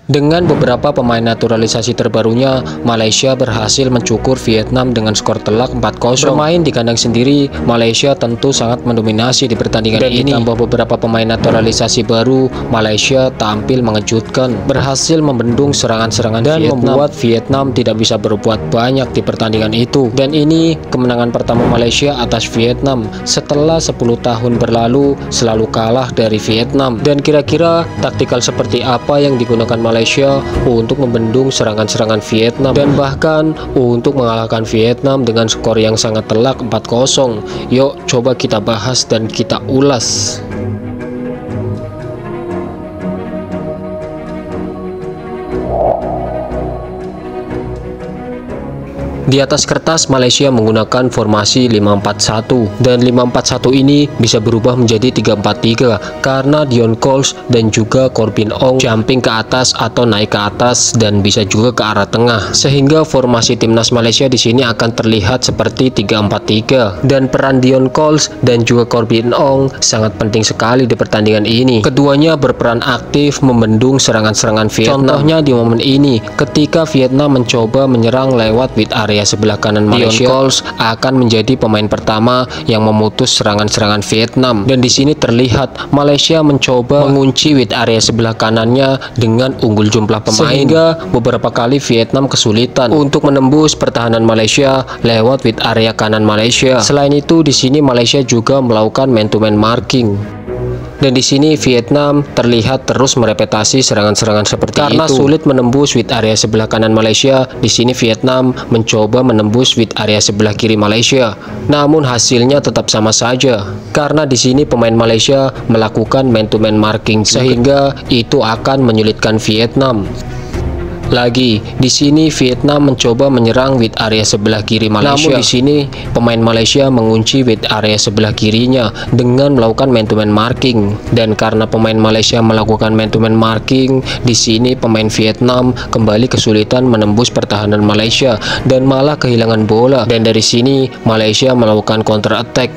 Dengan beberapa pemain naturalisasi terbarunya, Malaysia berhasil mencukur Vietnam dengan skor telak 4-0. Bermain di kandang sendiri, Malaysia tentu sangat mendominasi di pertandingan ini. Ditambah beberapa pemain naturalisasi baru, Malaysia tampil mengejutkan, berhasil membendung serangan-serangan dan membuat Vietnam tidak bisa berbuat banyak di pertandingan itu. Dan ini kemenangan pertama Malaysia atas Vietnam setelah 10 tahun berlalu selalu kalah dari Vietnam. Dan kira-kira taktikal seperti apa yang digunakan Malaysia untuk membendung serangan-serangan Vietnam dan bahkan untuk mengalahkan Vietnam dengan skor yang sangat telak 4-0. Yuk coba kita bahas dan kita ulas. Di atas kertas, Malaysia menggunakan formasi 5-4-1 dan 5-4-1 ini bisa berubah menjadi 3-4-3 karena Dion Coles dan juga Corbin Ong jumping ke atas atau naik ke atas dan bisa juga ke arah tengah, sehingga formasi timnas Malaysia di sini akan terlihat seperti 3-4-3. Dan peran Dion Coles dan juga Corbin Ong sangat penting sekali di pertandingan ini. Keduanya berperan aktif membendung serangan-serangan Vietnam. Contohnya di momen ini ketika Vietnam mencoba menyerang lewat mid area sebelah kanan Malaysia, Dion Coles akan menjadi pemain pertama yang memutus serangan-serangan Vietnam. Dan di sini terlihat Malaysia mencoba mengunci wide area sebelah kanannya dengan unggul jumlah pemain, sehingga beberapa kali Vietnam kesulitan untuk menembus pertahanan Malaysia lewat wide area kanan Malaysia. Selain itu, di sini Malaysia juga melakukan man-to-man marking. Dan di sini Vietnam terlihat terus merepetasi serangan-serangan seperti itu. Karena sulit menembus wide area sebelah kanan Malaysia, di sini Vietnam mencoba menembus wide area sebelah kiri Malaysia. Namun hasilnya tetap sama saja. Karena di sini pemain Malaysia melakukan man-to-man marking sehingga itu akan menyulitkan Vietnam. Lagi di sini Vietnam mencoba menyerang wide area sebelah kiri Malaysia. Namun di sini pemain Malaysia mengunci wide area sebelah kirinya dengan melakukan man-to-man marking. Dan karena pemain Malaysia melakukan man-to-man marking, di sini pemain Vietnam kembali kesulitan menembus pertahanan Malaysia dan malah kehilangan bola. Dan dari sini Malaysia melakukan counter attack.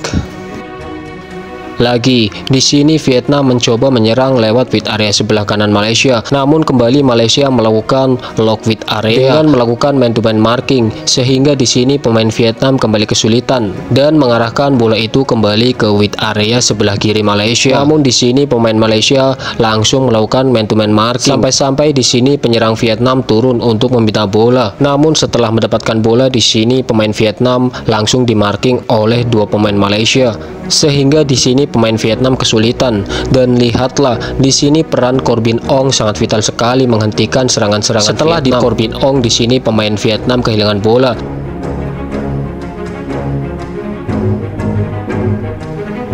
Lagi di sini Vietnam mencoba menyerang lewat wide area sebelah kanan Malaysia, namun kembali Malaysia melakukan lock wide area dengan melakukan man-to-man marking, sehingga di sini pemain Vietnam kembali kesulitan dan mengarahkan bola itu kembali ke wide area sebelah kiri Malaysia. Namun di sini pemain Malaysia langsung melakukan man-to-man marking sampai-sampai di sini penyerang Vietnam turun untuk meminta bola. Namun setelah mendapatkan bola, di sini pemain Vietnam langsung dimarking oleh dua pemain Malaysia, sehingga di sini pemain Vietnam kesulitan. Dan lihatlah di sini peran Corbin Ong sangat vital sekali menghentikan serangan-serangan. Setelah di Corbin Ong, di sini pemain Vietnam kehilangan bola.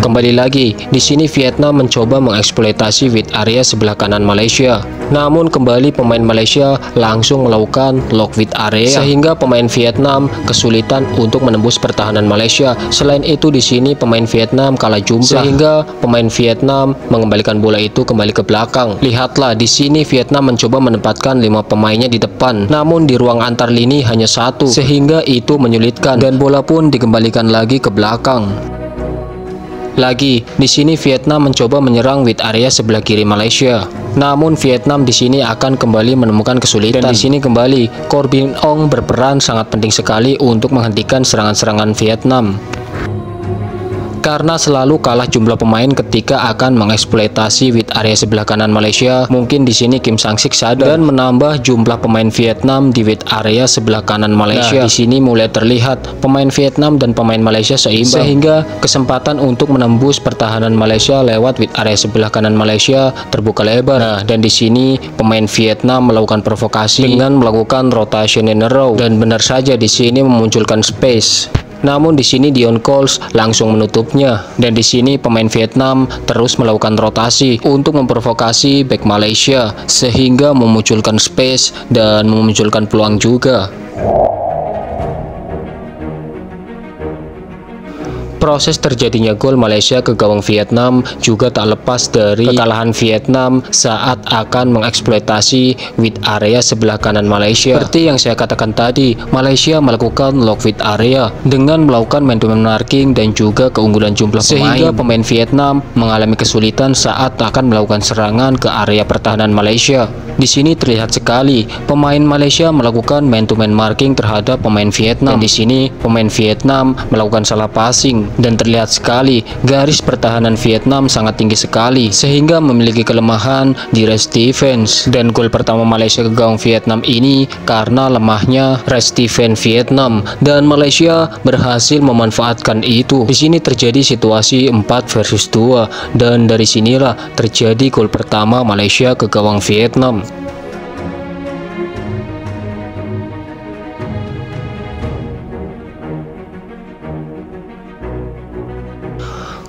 Kembali lagi, di sini Vietnam mencoba mengeksploitasi wide area sebelah kanan Malaysia. Namun kembali pemain Malaysia langsung melakukan lock wide area, sehingga pemain Vietnam kesulitan untuk menembus pertahanan Malaysia. Selain itu di sini pemain Vietnam kalah jumlah, sehingga pemain Vietnam mengembalikan bola itu kembali ke belakang. Lihatlah di sini Vietnam mencoba menempatkan 5 pemainnya di depan, namun di ruang antar lini hanya 1, sehingga itu menyulitkan dan bola pun dikembalikan lagi ke belakang. Lagi di sini Vietnam mencoba menyerang wide area sebelah kiri Malaysia. Namun Vietnam di sini akan kembali menemukan kesulitan. Dan di sini kembali Corbin Ong berperan sangat penting sekali untuk menghentikan serangan-serangan Vietnam. Karena selalu kalah jumlah pemain ketika akan mengeksploitasi wide area sebelah kanan Malaysia, mungkin di sini Kim Sang-sik sadar dan menambah jumlah pemain Vietnam di wide area sebelah kanan Malaysia. Nah, di sini mulai terlihat pemain Vietnam dan pemain Malaysia seimbang, sehingga kesempatan untuk menembus pertahanan Malaysia lewat wide area sebelah kanan Malaysia terbuka lebar. Nah, dan di sini pemain Vietnam melakukan provokasi dengan melakukan rotation in a row, dan benar saja di sini memunculkan space. Namun di sini Dion Coles langsung menutupnya, dan di sini pemain Vietnam terus melakukan rotasi untuk memprovokasi back Malaysia, sehingga memunculkan space dan memunculkan peluang juga. Proses terjadinya gol Malaysia ke gawang Vietnam juga tak lepas dari kekalahan Vietnam saat akan mengeksploitasi wide area sebelah kanan Malaysia. Seperti yang saya katakan tadi, Malaysia melakukan lock wide area dengan melakukan man-to-man marking dan juga keunggulan jumlah pemain, sehingga pemain Vietnam mengalami kesulitan saat akan melakukan serangan ke area pertahanan Malaysia. Di sini terlihat sekali pemain Malaysia melakukan man-to-man marking terhadap pemain Vietnam. Dan di sini pemain Vietnam melakukan salah passing dan terlihat sekali garis pertahanan Vietnam sangat tinggi sekali sehingga memiliki kelemahan di rest defense. Dan gol pertama Malaysia ke gawang Vietnam ini karena lemahnya rest defense Vietnam dan Malaysia berhasil memanfaatkan itu. Di sini terjadi situasi 4 versus 2 dan dari sinilah terjadi gol pertama Malaysia ke gawang Vietnam.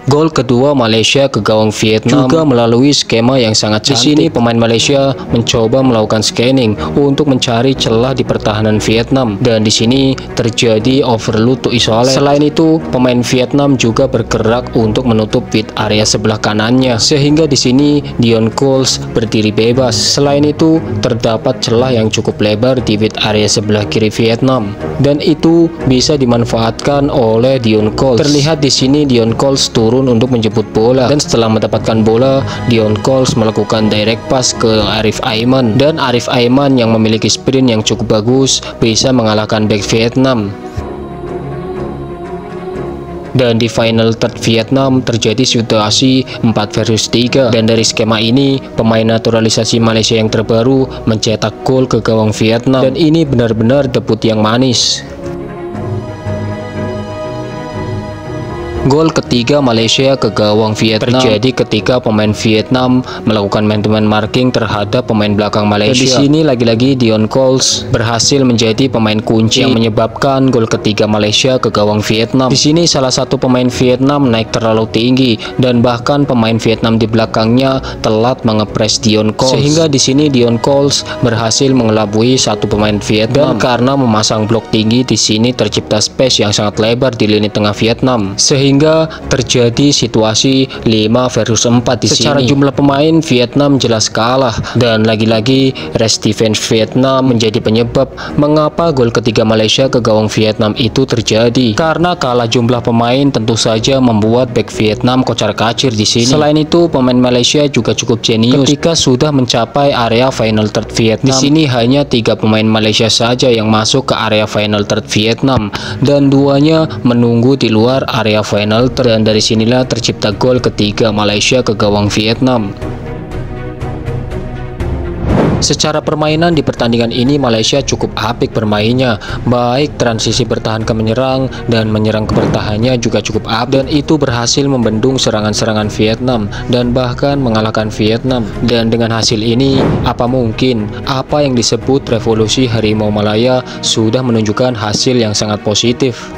Gol kedua Malaysia ke gawang Vietnam juga melalui skema yang sangat cantik. Di sini pemain Malaysia mencoba melakukan scanning untuk mencari celah di pertahanan Vietnam dan di sini terjadi overload to isolate. Selain itu, pemain Vietnam juga bergerak untuk menutup pit area sebelah kanannya sehingga di sini Dion Coles berdiri bebas. Selain itu, terdapat celah yang cukup lebar di pit area sebelah kiri Vietnam dan itu bisa dimanfaatkan oleh Dion Coles. Terlihat di sini Dion Coles turun untuk menjemput bola dan setelah mendapatkan bola Dion Coles melakukan direct pass ke Arif Aiman dan Arif Aiman yang memiliki sprint yang cukup bagus bisa mengalahkan back Vietnam. Dan di final third Vietnam terjadi situasi 4 versus 3 dan dari skema ini pemain naturalisasi Malaysia yang terbaru mencetak gol ke gawang Vietnam dan ini benar-benar debut yang manis. Gol ketiga Malaysia ke gawang Vietnam terjadi ketika pemain Vietnam melakukan man-to-man marking terhadap pemain belakang Malaysia. Dan di sini lagi-lagi Dion Coles berhasil menjadi pemain kunci yang menyebabkan gol ketiga Malaysia ke gawang Vietnam. Di sini salah satu pemain Vietnam naik terlalu tinggi dan bahkan pemain Vietnam di belakangnya telat mengepres Dion Coles. Sehingga di sini Dion Coles berhasil mengelabui satu pemain Vietnam dan karena memasang blok tinggi di sini tercipta space yang sangat lebar di lini tengah Vietnam. Sehingga terjadi situasi 5 versus 4 di sini. Secara jumlah pemain Vietnam jelas kalah dan lagi-lagi rest defense Vietnam menjadi penyebab mengapa gol ketiga Malaysia ke gawang Vietnam itu terjadi. Karena kalah jumlah pemain tentu saja membuat back Vietnam kocar-kacir di sini. Selain itu pemain Malaysia juga cukup jenius ketika sudah mencapai area final third Vietnam. Di sini hanya 3 pemain Malaysia saja yang masuk ke area final third Vietnam dan 2-nya menunggu di luar area final dan dari sinilah tercipta gol ketiga Malaysia ke gawang Vietnam. Secara permainan di pertandingan ini Malaysia cukup apik bermainnya, baik transisi bertahan ke menyerang dan menyerang ke bertahannya juga cukup apik dan itu berhasil membendung serangan-serangan Vietnam dan bahkan mengalahkan Vietnam. Dan dengan hasil ini apa mungkin apa yang disebut revolusi Harimau Malaya sudah menunjukkan hasil yang sangat positif.